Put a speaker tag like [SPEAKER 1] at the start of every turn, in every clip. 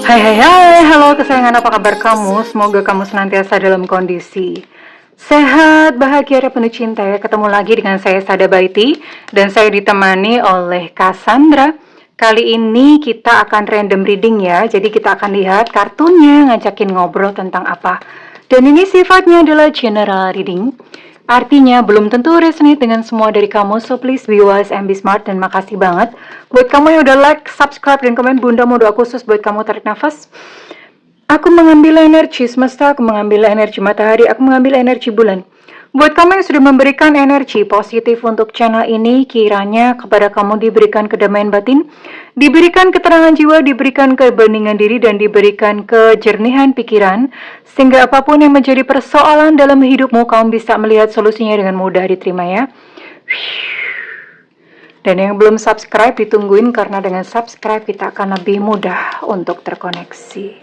[SPEAKER 1] Hai hai hai, halo kesayangan, apa kabar kamu? Semoga kamu senantiasa dalam kondisi sehat, bahagia, dan penuh cinta ya. Ketemu lagi dengan saya Sada Baiti dan saya ditemani oleh Cassandra. Kali ini kita akan random reading ya. Jadi kita akan lihat kartunya ngajakin ngobrol tentang apa. Dan ini sifatnya adalah general reading. Artinya belum tentu resonate dengan semua dari kamu, so please be wise and be smart. Dan makasih banget buat kamu yang udah like, subscribe, dan komen. Bunda mau doa khusus buat kamu, tarik nafas. Aku mengambil energi semesta, aku mengambil energi matahari, aku mengambil energi bulan. Buat kamu yang sudah memberikan energi positif untuk channel ini, kiranya kepada kamu diberikan kedamaian batin, diberikan keterangan jiwa, diberikan kebeningan diri, dan diberikan kejernihan pikiran, sehingga apapun yang menjadi persoalan dalam hidupmu, kamu bisa melihat solusinya dengan mudah diterima ya. Dan yang belum subscribe ditungguin, karena dengan subscribe kita akan lebih mudah untuk terkoneksi.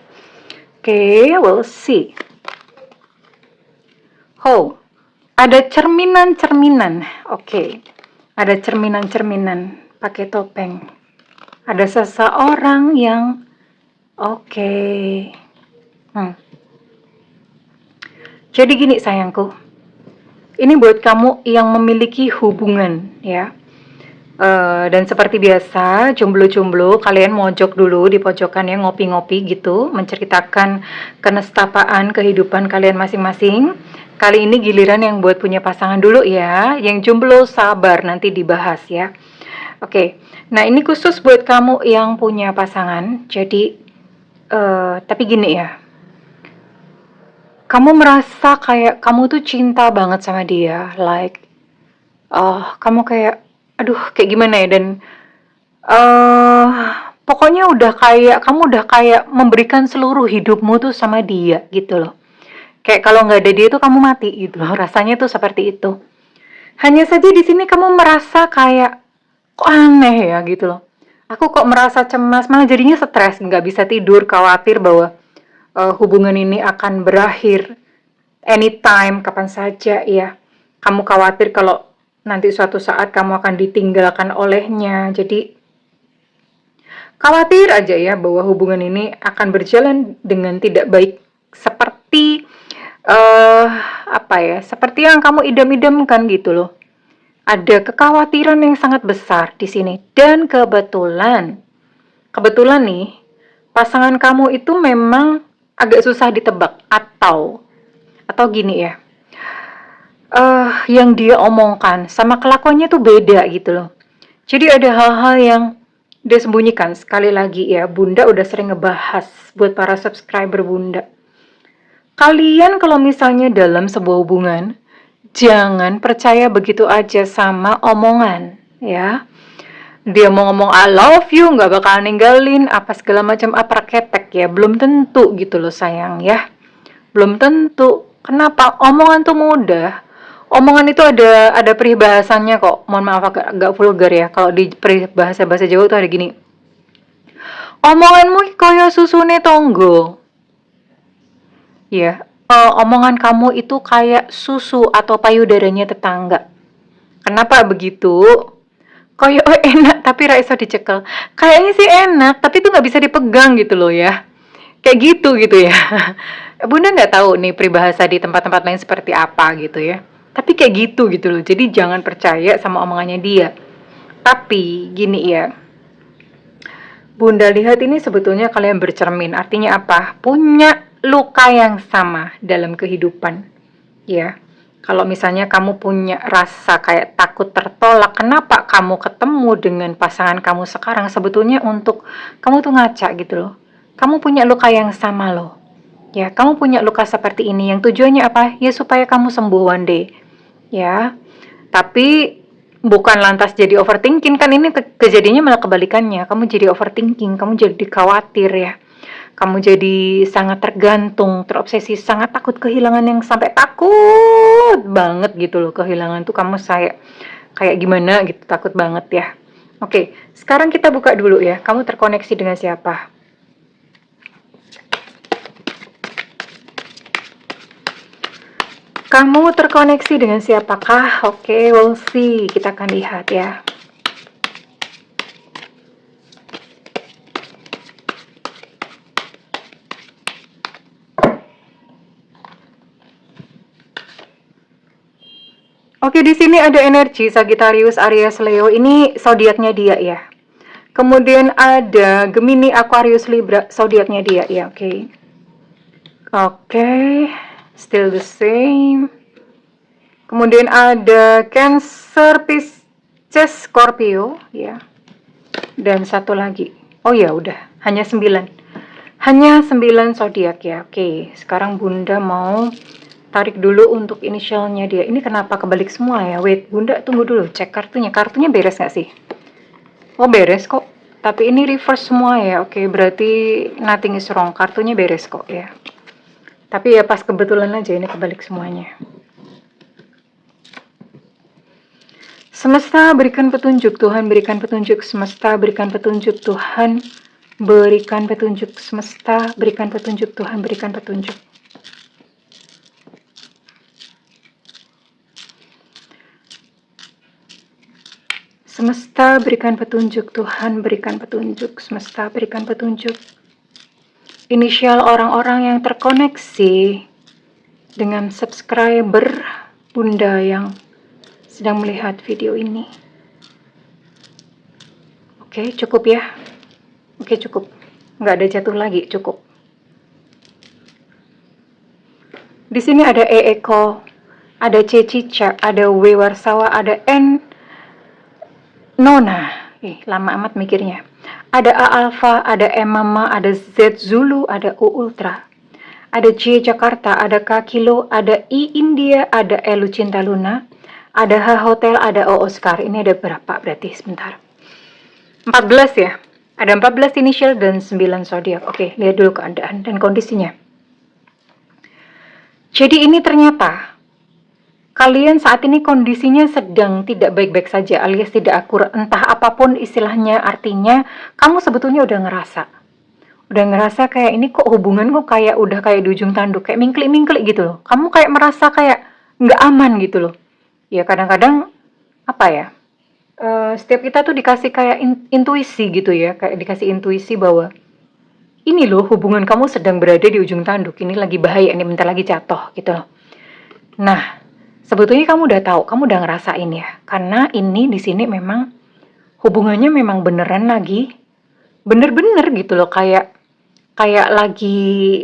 [SPEAKER 1] Oke, we'll see. Oh, ada cerminan-cerminan. Oke, ada cerminan-cerminan pakai topeng. Ada seseorang yang oke. Jadi gini sayangku, ini buat kamu yang memiliki hubungan ya. Dan seperti biasa, jomblo-jomblo, kalian mojok dulu di pojokan ya, ngopi-ngopi gitu, menceritakan kenestapaan kehidupan kalian masing-masing. Kali ini giliran yang buat punya pasangan dulu ya, yang jomblo sabar, nanti dibahas ya. Oke, nah ini khusus buat kamu yang punya pasangan. Jadi, tapi gini ya, kamu merasa kayak kamu tuh cinta banget sama dia, like, kamu kayak, aduh kayak gimana ya, dan pokoknya kamu udah kayak memberikan seluruh hidupmu tuh sama dia gitu loh. Kayak kalau nggak ada dia tuh kamu mati gitu loh. Rasanya tuh seperti itu. Hanya saja di sini kamu merasa kayak kok aneh ya gitu loh. Aku kok merasa cemas, malah jadinya stres, nggak bisa tidur, khawatir bahwa hubungan ini akan berakhir anytime, kapan saja ya. Kamu khawatir kalau nanti suatu saat kamu akan ditinggalkan olehnya. Jadi khawatir aja ya bahwa hubungan ini akan berjalan dengan tidak baik seperti seperti yang kamu idam-idamkan gitu loh. Ada kekhawatiran yang sangat besar di sini, dan kebetulan nih pasangan kamu itu memang agak susah ditebak, atau gini ya, yang dia omongkan sama kelakuannya tuh beda gitu loh. Jadi ada hal-hal yang dia sembunyikan. Sekali lagi ya, Bunda udah sering ngebahas buat para subscriber Bunda. Kalian kalau misalnya dalam sebuah hubungan, jangan percaya begitu aja sama omongan ya. Dia mau ngomong I love you, nggak bakal ninggalin, apa segala macam, apa ketek ya, belum tentu gitu loh sayang ya. Belum tentu. Kenapa? Omongan tuh mudah. Omongan itu ada peribahasannya kok. Mohon maaf agak vulgar ya. Kalau di peribahasa bahasa Jawa tuh ada gini. Omonganmu kaya susune tonggo. Ya, omongan kamu itu kayak susu atau payudaranya tetangga. Kenapa begitu? Koyo enak tapi ra iso dicekel. Kayaknya sih enak, tapi tuh nggak bisa dipegang gitu loh ya. Kayak gitu ya. Bunda nggak tahu nih peribahasa di tempat-tempat lain seperti apa gitu ya. Tapi kayak gitu loh. Jadi jangan percaya sama omongannya dia. Tapi gini ya, Bunda lihat ini sebetulnya kalian bercermin. Artinya apa? Punya luka yang sama dalam kehidupan. Ya, kalau misalnya kamu punya rasa kayak takut tertolak, kenapa kamu ketemu dengan pasangan kamu sekarang? Sebetulnya untuk kamu tuh ngaca gitu loh. Kamu punya luka yang sama loh. Ya, kamu punya luka seperti ini yang tujuannya apa? Ya supaya kamu sembuh one day. Ya, tapi bukan lantas jadi overthinking, kan ini kejadiannya malah kebalikannya. Kamu jadi overthinking, kamu jadi khawatir ya. Kamu jadi sangat tergantung, terobsesi, sangat takut kehilangan, yang sampai takut banget gitu loh kehilangan tuh. Kamu kayak gimana gitu, takut banget ya. Oke, sekarang kita buka dulu ya. Kamu terkoneksi dengan siapa? Kamu terkoneksi dengan siapakah? Oke, we'll see. Kita akan lihat ya. Oke, di sini ada energi Sagittarius, Aries, Leo. Ini zodiaknya dia ya. Kemudian ada Gemini, Aquarius, Libra, zodiaknya dia ya. Oke. Oke, still the same. Kemudian ada Cancer, Pisces, Scorpio ya. Dan satu lagi. Oh ya udah, hanya 9. Hanya 9 zodiak ya. Oke, sekarang Bunda mau tarik dulu untuk inisialnya dia. Ini kenapa kebalik semua ya? Wait, Bunda tunggu dulu, cek kartunya. Kartunya beres nggak sih? Oh beres kok. Tapi ini reverse semua ya. Oke, berarti nothing is wrong. Kartunya beres kok ya. Tapi ya pas kebetulan aja ini kebalik semuanya. Semesta berikan petunjuk, Tuhan berikan petunjuk. Semesta berikan petunjuk, Tuhan berikan petunjuk. Semesta berikan petunjuk, Tuhan berikan petunjuk. Semesta berikan petunjuk, Tuhan berikan petunjuk. Semesta berikan petunjuk. Inisial orang-orang yang terkoneksi dengan subscriber Bunda yang sedang melihat video ini. Oke, cukup ya. Oke, cukup. Nggak ada jatuh lagi, cukup. Di sini ada E Eko, ada C Cica, ada W Warsawa, ada N Nona. Lama amat mikirnya. Ada A Alpha, ada M Mama, ada Z Zulu, ada U Ultra. Ada J Jakarta, ada K Kilo, ada I India, ada E Lucinta Luna, ada H Hotel, ada O Oscar. Ini ada berapa berarti? Sebentar. 14 ya. Ada 14 inisial dan 9 zodiak. Oke, lihat dulu keadaan dan kondisinya. Jadi ini ternyata kalian saat ini kondisinya sedang tidak baik-baik saja alias tidak akurat. Entah apapun istilahnya, artinya kamu sebetulnya udah ngerasa kayak ini kok hubungan kok kayak udah kayak di ujung tanduk, kayak mingklik-mingklik gitu loh. Kamu kayak merasa kayak nggak aman gitu loh. Ya kadang-kadang apa ya, setiap kita tuh dikasih kayak intuisi gitu ya, kayak dikasih intuisi bahwa ini loh hubungan kamu sedang berada di ujung tanduk, ini lagi bahaya, ini bentar lagi jatuh gitu loh. Nah, sebetulnya kamu udah tahu, kamu udah ngerasain ya, karena ini di sini memang hubungannya memang beneran lagi, bener-bener gitu loh, kayak lagi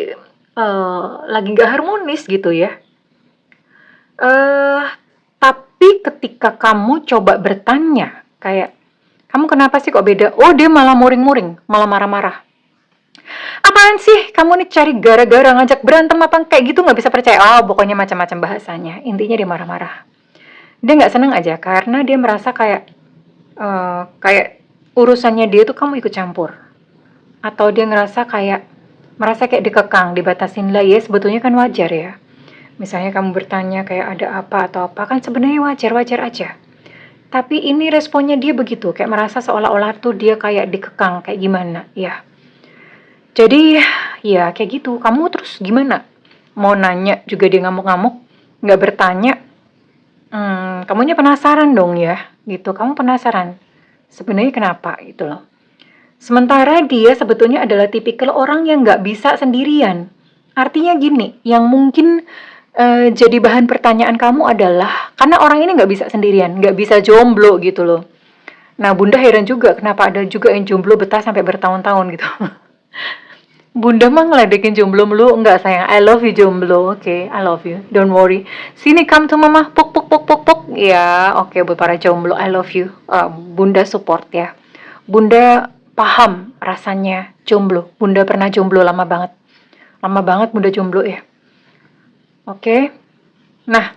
[SPEAKER 1] nggak harmonis gitu ya. Tapi ketika kamu coba bertanya, kayak kamu kenapa sih kok beda? Oh dia malah muring-muring, malah marah-marah. Apaan sih kamu nih cari gara-gara ngajak berantem apa kayak gitu, nggak bisa percaya. Oh pokoknya macam-macam bahasanya, intinya dia marah-marah. Dia nggak seneng aja karena dia merasa kayak kayak urusannya dia tuh kamu ikut campur, atau dia merasa kayak dikekang, dibatasin lah. Ya sebetulnya kan wajar ya. Misalnya kamu bertanya kayak ada apa atau apa, kan sebenarnya wajar-wajar aja. Tapi ini responnya dia begitu, kayak merasa seolah-olah tuh dia kayak dikekang, kayak gimana ya. Jadi ya kayak gitu, kamu terus gimana? Mau nanya juga dia ngamuk-ngamuk, nggak bertanya. Kamunya penasaran dong ya, gitu. Kamu penasaran, sebenarnya kenapa gitu loh. Sementara dia sebetulnya adalah tipikal orang yang nggak bisa sendirian. Artinya gini, yang mungkin jadi bahan pertanyaan kamu adalah karena orang ini nggak bisa sendirian, nggak bisa jomblo gitu loh. Nah Bunda heran juga kenapa ada juga yang jomblo betah sampai bertahun-tahun gitu. Bunda mah ngeledekin jomblo mulu, enggak sayang, I love you jomblo, oke, I love you, don't worry. Sini come to mama, puk puk puk puk puk, ya oke, buat para jomblo, I love you. Bunda support ya. Bunda paham rasanya jomblo. Bunda pernah jomblo lama banget Bunda jomblo ya. Oke. Nah,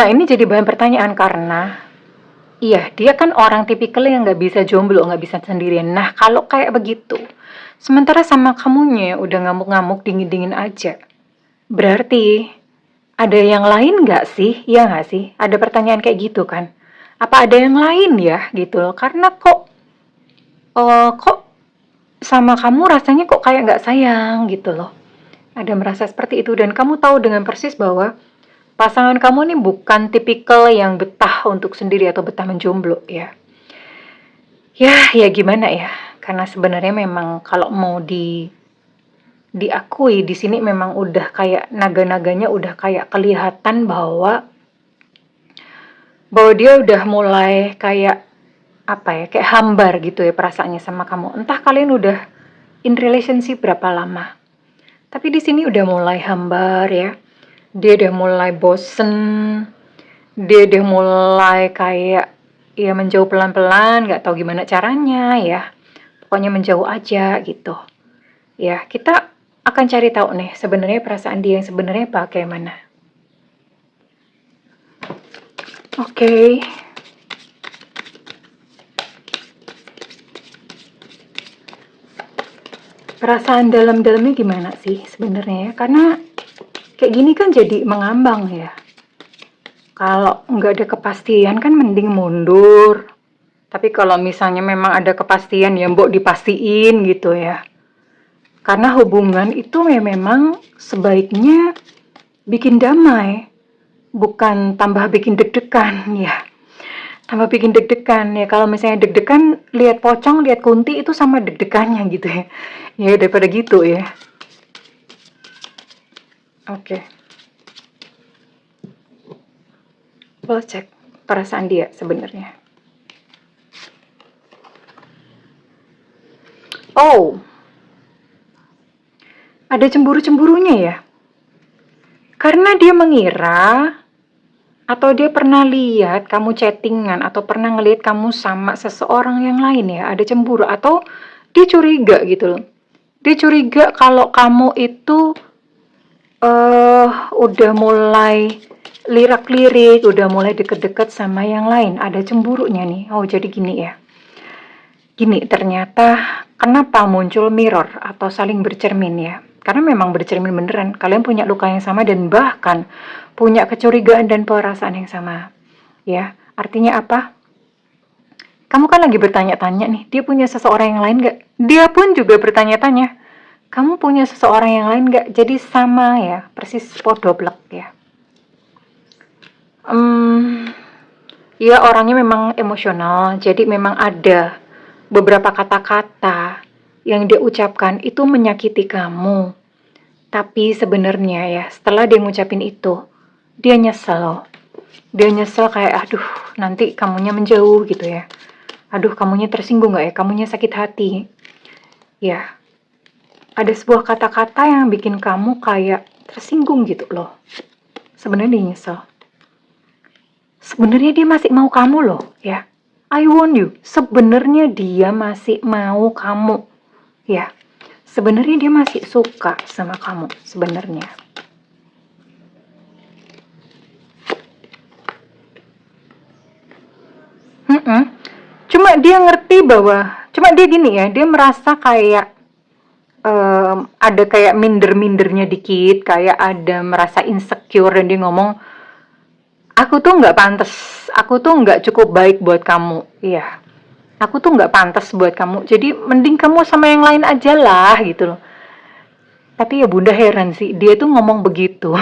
[SPEAKER 1] ini jadi bahan pertanyaan karena iya, dia kan orang tipikal yang nggak bisa jomblo, nggak bisa sendirian. Nah, kalau kayak begitu, sementara sama kamunya udah ngamuk-ngamuk, dingin-dingin aja, berarti ada yang lain nggak sih? Iya nggak sih? Ada pertanyaan kayak gitu kan? Apa ada yang lain ya gitu loh? Karena kok sama kamu rasanya kok kayak nggak sayang gitu loh. Ada merasa seperti itu dan kamu tahu dengan persis bahwa pasangan kamu ini bukan tipikal yang betah untuk sendiri atau betah menjomblo ya. Ya gimana ya? Karena sebenarnya memang kalau mau diakui di sini memang udah kayak naga-naganya udah kayak kelihatan bahwa dia udah mulai kayak apa ya, kayak hambar gitu ya perasaannya sama kamu. Entah kalian udah in relationship berapa lama. Tapi di sini udah mulai hambar ya. Dia udah mulai bosen. Dia udah mulai kayak ya menjauh pelan-pelan, nggak tahu gimana caranya ya. Pokoknya menjauh aja gitu. Ya, kita akan cari tahu nih sebenarnya perasaan dia yang sebenarnya bagaimana. Oke. Perasaan dalam-dalamnya gimana sih sebenarnya ya? Karena kayak gini kan jadi mengambang ya. Kalau nggak ada kepastian kan mending mundur. Tapi kalau misalnya memang ada kepastian ya mbok dipastiin gitu ya. Karena hubungan itu memang sebaiknya bikin damai, bukan tambah bikin deg-degan ya. Tambah bikin deg-degan ya. Kalau misalnya deg-degan, lihat pocong, lihat kunti itu sama deg-degannya gitu ya. Ya daripada gitu ya. Oke. Well, cek perasaan dia sebenarnya. Oh, ada cemburu-cemburunya ya. Karena dia mengira atau dia pernah lihat kamu chattingan atau pernah ngelihat kamu sama seseorang yang lain ya, ada cemburu atau dia curiga gitu loh. Dia curiga kalau kamu itu udah mulai lirak-lirik, udah mulai deket-deket sama yang lain, ada cemburunya nih. Oh, jadi gini ya. Gini, ternyata kenapa muncul mirror atau saling bercermin ya? Karena memang bercermin beneran, kalian punya luka yang sama dan bahkan punya kecurigaan dan perasaan yang sama. Ya, artinya apa? Kamu kan lagi bertanya-tanya nih, dia punya seseorang yang lain gak? Dia pun juga bertanya-tanya, kamu punya seseorang yang lain gak? Jadi sama ya, persis podoblek ya. Ya orangnya memang emosional, jadi memang ada beberapa kata-kata yang dia ucapkan itu menyakiti kamu. Tapi sebenarnya ya, setelah dia ngucapin itu, dia nyesel. Dia nyesel kayak, aduh nanti kamunya menjauh gitu ya. Aduh kamunya tersinggung gak ya, kamunya sakit hati. Ya, ada sebuah kata-kata yang bikin kamu kayak tersinggung gitu loh. Sebenarnya dia nyesel. Sebenarnya dia masih mau kamu loh ya. I warn you, sebenarnya dia masih mau kamu ya. Sebenarnya dia masih suka sama kamu sebenarnya. Cuma dia ngerti bahwa, cuma dia gini ya, dia merasa kayak ada kayak minder-mindernya dikit, kayak ada merasa insecure dan dia ngomong, aku tuh nggak pantas, aku tuh nggak cukup baik buat kamu, iya. Aku tuh nggak pantas buat kamu, jadi mending kamu sama yang lain aja lah gitu loh. Tapi ya bunda heran sih, dia tuh ngomong begitu.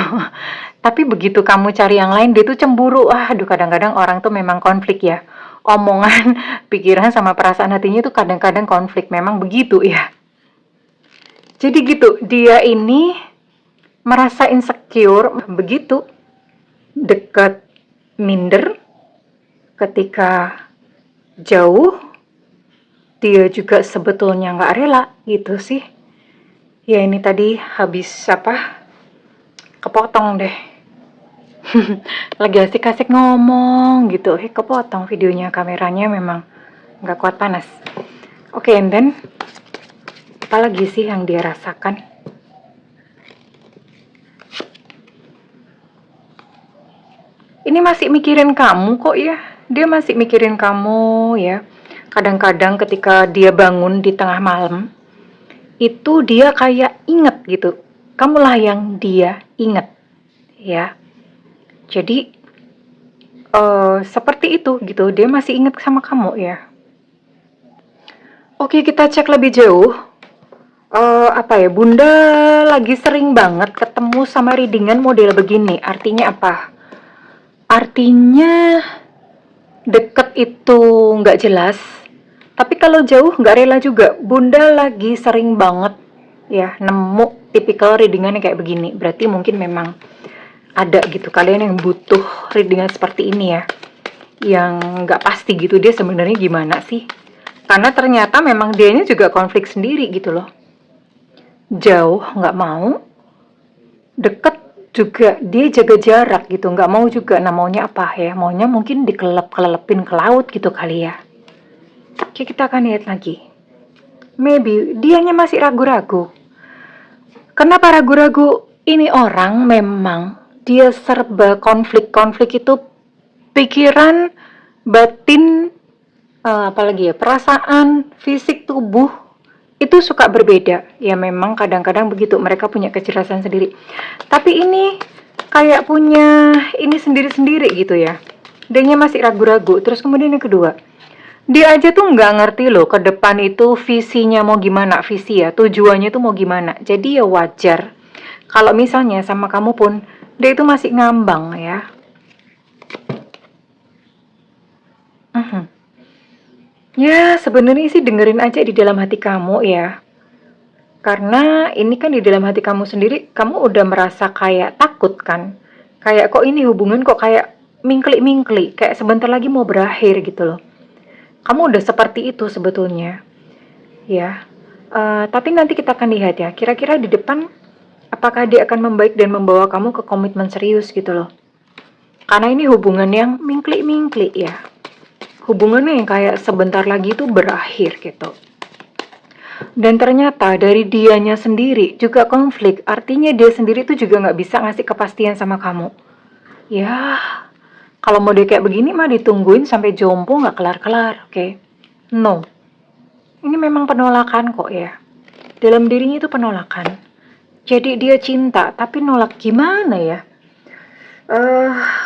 [SPEAKER 1] Tapi begitu kamu cari yang lain, dia tuh cemburu. Aduh kadang-kadang orang tuh memang konflik ya. Omongan, pikiran sama perasaan hatinya tuh kadang-kadang konflik, memang begitu ya. Jadi gitu, dia ini merasa insecure, begitu dekat minder, ketika jauh dia juga sebetulnya nggak rela gitu sih. Ya ini tadi habis kepotong deh. Lagi asik-asik ngomong gitu, kepotong videonya, kameranya memang nggak kuat panas. Oke, and then apa lagi sih yang dia rasakan? Ini masih mikirin kamu kok ya, dia masih mikirin kamu ya. Kadang-kadang ketika dia bangun di tengah malam, itu dia kayak inget gitu, kamulah yang dia inget ya. Jadi seperti itu gitu, dia masih inget sama kamu ya. Oke, kita cek lebih jauh. Bunda lagi sering banget ketemu sama readingan model begini. Artinya apa? Artinya deket itu nggak jelas, tapi kalau jauh nggak rela juga. Bunda lagi sering banget ya nemu tipikal readingannya kayak begini. Berarti mungkin memang ada gitu kalian yang butuh readingan seperti ini ya, yang nggak pasti gitu dia sebenarnya gimana sih, karena ternyata memang dianya juga konflik sendiri gitu loh. Jauh nggak mau, deket juga dia jaga jarak gitu, nggak mau juga. Nah maunya apa ya, maunya mungkin dikelep-kelepin ke laut gitu kali ya. Oke, kita akan lihat lagi. Maybe dianya masih ragu-ragu. Kenapa ragu-ragu? Ini orang memang dia serba konflik itu pikiran, batin, apalagi ya, perasaan, fisik, tubuh itu suka berbeda. Ya memang kadang-kadang begitu, mereka punya kejelasan sendiri. Tapi ini kayak punya ini sendiri-sendiri gitu ya. Dianya masih ragu-ragu. Terus kemudian yang kedua, dia aja tuh nggak ngerti loh ke depan itu visinya mau gimana, visi ya, tujuannya tuh mau gimana. Jadi ya wajar kalau misalnya sama kamu pun dia itu masih ngambang ya. Ya sebenarnya sih dengerin aja di dalam hati kamu ya. Karena ini kan di dalam hati kamu sendiri, kamu udah merasa kayak takut kan. Kayak kok ini hubungan kok kayak mingklik-mingklik, kayak sebentar lagi mau berakhir gitu loh. Kamu udah seperti itu sebetulnya. Ya, tapi nanti kita akan lihat ya, kira-kira di depan apakah dia akan membaik dan membawa kamu ke komitmen serius gitu loh. Karena ini hubungan yang mingklik-mingklik ya. Hubungannya yang kayak sebentar lagi itu berakhir gitu. Dan ternyata dari dianya sendiri juga konflik. Artinya dia sendiri tuh juga nggak bisa ngasih kepastian sama kamu. Ya, kalau mau dia kayak begini mah ditungguin sampai jompo nggak kelar-kelar, oke? No, ini memang penolakan kok ya. Dalam dirinya itu penolakan. Jadi dia cinta, tapi nolak gimana ya?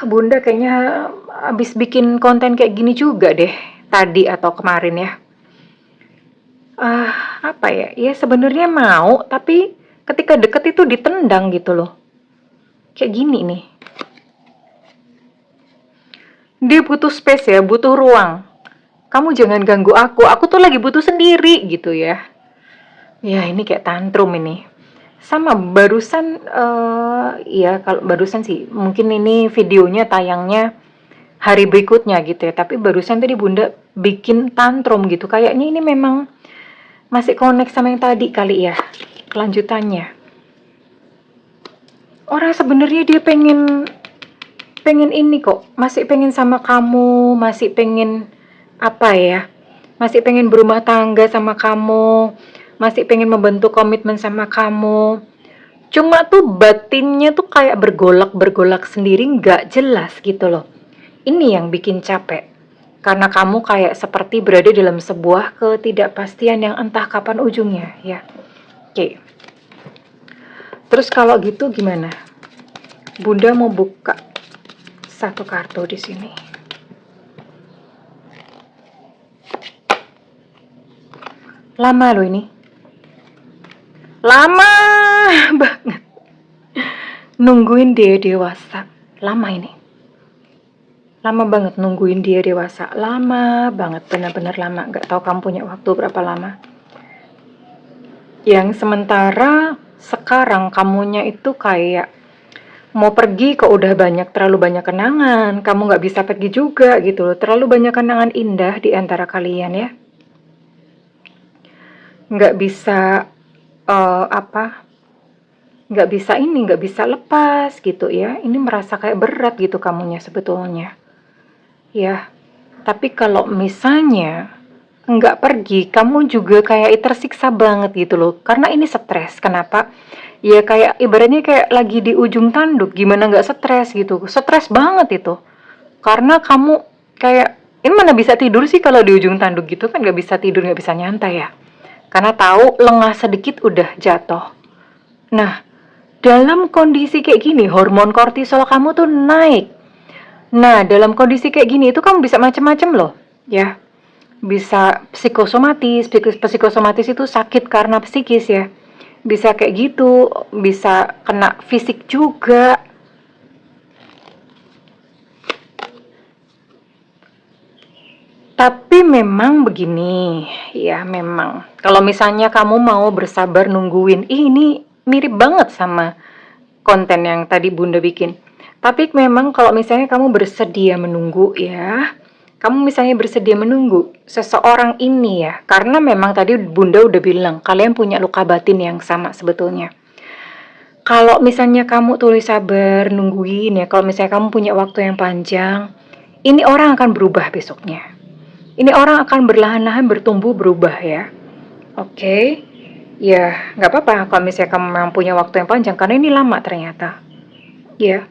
[SPEAKER 1] Bunda kayaknya abis bikin konten kayak gini juga deh, tadi atau kemarin ya. Apa ya? Ya sebenarnya mau, tapi ketika deket itu ditendang gitu loh. Kayak gini nih. Dia butuh space ya, butuh ruang. Kamu jangan ganggu aku tuh lagi butuh sendiri gitu ya. Ya ini kayak tantrum ini. Sama barusan, ya kalau barusan sih, mungkin ini videonya tayangnya hari berikutnya gitu ya. Tapi barusan tadi Bunda bikin tantrum gitu. Kayaknya ini memang masih connect sama yang tadi kali ya, kelanjutannya. Orang sebenarnya dia pengen ini kok, masih pengen sama kamu, masih pengen apa ya, masih pengen berumah tangga sama kamu, masih pengen membentuk komitmen sama kamu. Cuma tuh batinnya tuh kayak bergolak sendiri, nggak jelas gitu loh. Ini yang bikin capek. Karena kamu kayak seperti berada dalam sebuah ketidakpastian yang entah kapan ujungnya ya. Oke. Terus kalau gitu gimana? Bunda mau buka satu kartu di sini. Lama loh ini. Lama banget. Nungguin dia dewasa. Lama ini. Lama banget nungguin dia dewasa. Lama banget, benar-benar lama. Gak tahu kamu punya waktu berapa lama. Yang sementara sekarang kamunya itu kayak mau pergi kok udah terlalu banyak kenangan. Kamu gak bisa pergi juga gitu loh. Terlalu banyak kenangan indah di antara kalian ya. Gak bisa nggak bisa lepas gitu ya. Ini merasa kayak berat gitu kamunya sebetulnya ya. Tapi kalau misalnya nggak pergi, kamu juga kayak tersiksa banget gitu loh, karena ini stres. Kenapa? Ya kayak ibaratnya kayak lagi di ujung tanduk, gimana nggak stres gitu, stres banget itu. Karena kamu kayak, ini mana bisa tidur sih kalau di ujung tanduk gitu kan, nggak bisa tidur, nggak bisa nyantai ya. Karena tahu lengah sedikit udah jatuh. Nah, dalam kondisi kayak gini, hormon kortisol kamu tuh naik. Nah, dalam kondisi kayak gini itu kamu bisa macam-macam loh, ya. Bisa psikosomatis itu sakit karena psikis ya. Bisa kayak gitu, bisa kena fisik juga. Tapi memang begini, ya memang. Kalau misalnya kamu mau bersabar nungguin, ini mirip banget sama konten yang tadi Bunda bikin. Tapi memang kalau misalnya kamu bersedia menunggu ya, kamu misalnya bersedia menunggu seseorang ini ya, karena memang tadi Bunda udah bilang kalian punya luka batin yang sama sebetulnya. Kalau misalnya kamu tulis sabar nungguin ya, kalau misalnya kamu punya waktu yang panjang, ini orang akan berubah besoknya. Ini orang akan berlahan-lahan bertumbuh berubah ya. Oke, ya nggak apa-apa kalau misalnya kamu memang punya waktu yang panjang, karena ini lama ternyata. Ya,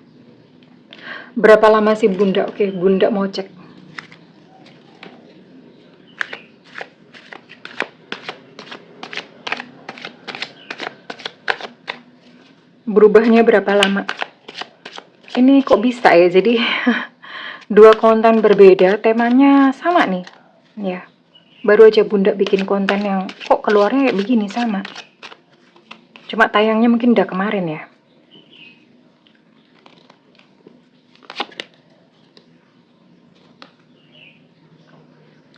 [SPEAKER 1] berapa lama sih Bunda? Oke, Bunda mau cek. Berubahnya berapa lama? Ini kok bisa ya? Jadi dua konten berbeda, temanya sama nih. Ya, baru aja Bunda bikin konten yang kok keluarnya kayak begini sama. Cuma tayangnya mungkin udah kemarin ya.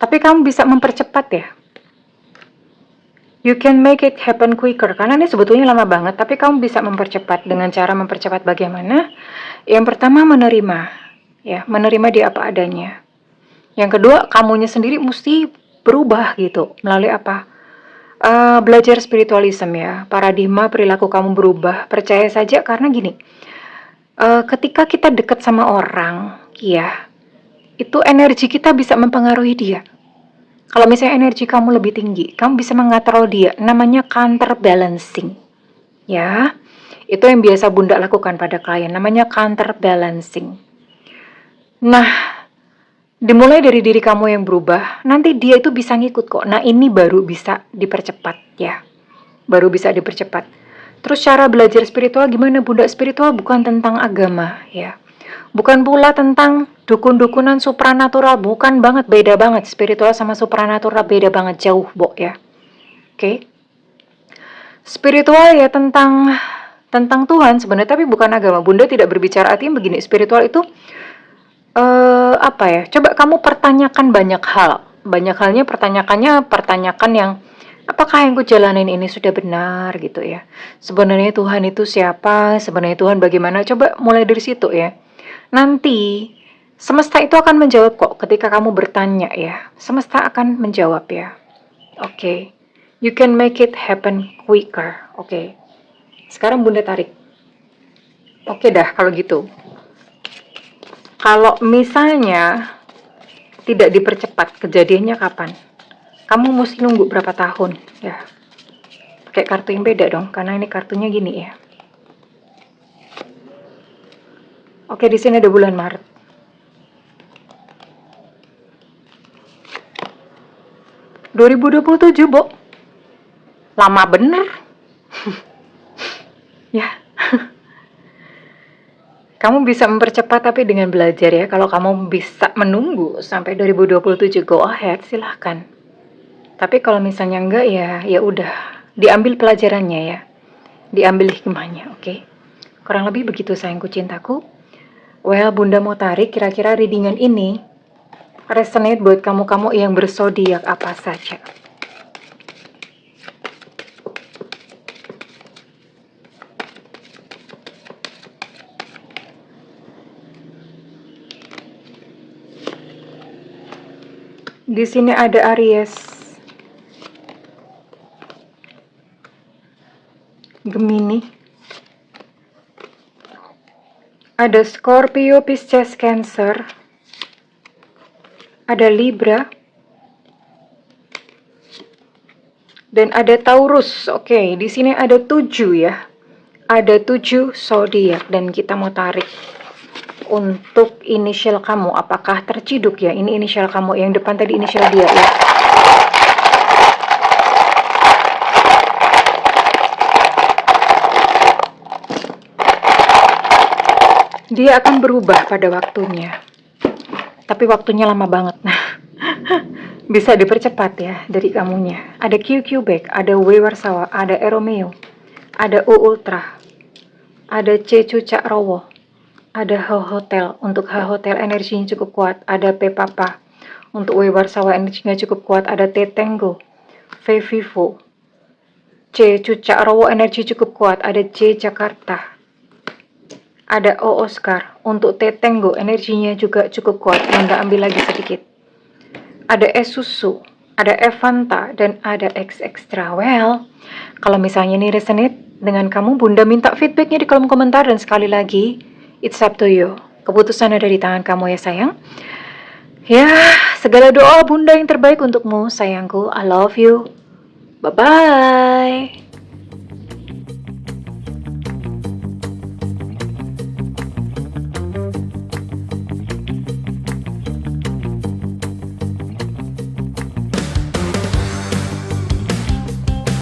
[SPEAKER 1] Tapi kamu bisa mempercepat ya. You can make it happen quicker. Karena ini sebetulnya lama banget, tapi kamu bisa mempercepat. Dengan cara mempercepat bagaimana? Yang pertama menerima. Ya, menerima dia apa adanya. Yang kedua, kamunya sendiri mesti berubah gitu. Melalui apa? Belajar spiritualism ya. Paradigma perilaku kamu berubah. Percaya saja karena gini. Ketika kita dekat sama orang, ya, itu energi kita bisa mempengaruhi dia. Kalau misalnya energi kamu lebih tinggi, kamu bisa mengatrol dia. Namanya counterbalancing. Ya, itu yang biasa Bunda lakukan pada klien. Namanya counterbalancing. Nah, dimulai dari diri kamu yang berubah, nanti dia itu bisa ngikut kok. Nah, ini baru bisa dipercepat ya. Baru bisa dipercepat. Terus cara belajar spiritual gimana Bunda? Spiritual bukan tentang agama ya. Bukan pula tentang dukun-dukunan supranatural, bukan banget, beda banget. Spiritual sama supranatural beda banget, jauh, Bo ya. Oke. Spiritual ya tentang Tuhan sebenarnya, tapi bukan agama. Bunda tidak berbicara artinya begini, spiritual itu apa ya? Coba kamu pertanyakan banyak hal. Banyak halnya pertanyakan yang apakah yang kujalanin ini sudah benar gitu ya. Sebenarnya Tuhan itu siapa? Sebenarnya Tuhan bagaimana? Coba mulai dari situ ya. Nanti semesta itu akan menjawab kok ketika kamu bertanya ya. Semesta akan menjawab ya. Oke. You can make it happen quicker. Oke. Sekarang Bunda tarik. Oke dah kalau gitu. Kalau misalnya tidak dipercepat, kejadiannya kapan? Kamu mesti nunggu berapa tahun ya? Pakai kartu yang beda dong, karena ini kartunya gini ya. Oke, di sini ada bulan Maret. ...2027, Bo. Lama bener. Ya. Kamu bisa mempercepat tapi dengan belajar ya. Kalau kamu bisa menunggu sampai 2027, go ahead, silahkan. Tapi kalau misalnya enggak ya udah, diambil pelajarannya ya. Diambil hikmahnya, oke? Kurang lebih begitu sayangku cintaku. Well, Bunda mau tarik kira-kira readingan ini resonate buat kamu-kamu yang berzodiak apa saja. Di sini ada Aries, Gemini, ada Scorpio, Pisces, Cancer, ada Libra, dan ada Taurus. Oke, di sini ada 7 ya. Ada 7 zodiak dan kita mau tarik untuk inisial kamu. Apakah terciduk ya? Ini inisial kamu, yang depan tadi inisial dia ya. Dia akan berubah pada waktunya. Tapi waktunya lama banget. Bisa dipercepat ya dari kamunya. Ada QQ Back, ada W Warsawa, ada E Romeo, ada U Ultra, ada C Cucak Rowo, ada H Hotel. Untuk H Hotel energinya cukup kuat. Ada P Papa. Untuk W Warsawa energinya cukup kuat. Ada T Tango, V Vivo, C. Cucak Rowo energi cukup kuat. Ada C. Jakarta. Ada O. Oscar. Untuk T. Tenggo energinya juga cukup kuat. Mangga ambil lagi sedikit. Ada S. Susu. Ada F. Fanta. Dan ada X. Extra. Well, kalau misalnya ini resonate dengan kamu, Bunda minta feedbacknya di kolom komentar. Dan sekali lagi, it's up to you. Keputusan ada di tangan kamu ya sayang. Ya, segala doa Bunda yang terbaik untukmu sayangku. I love you. Bye-bye.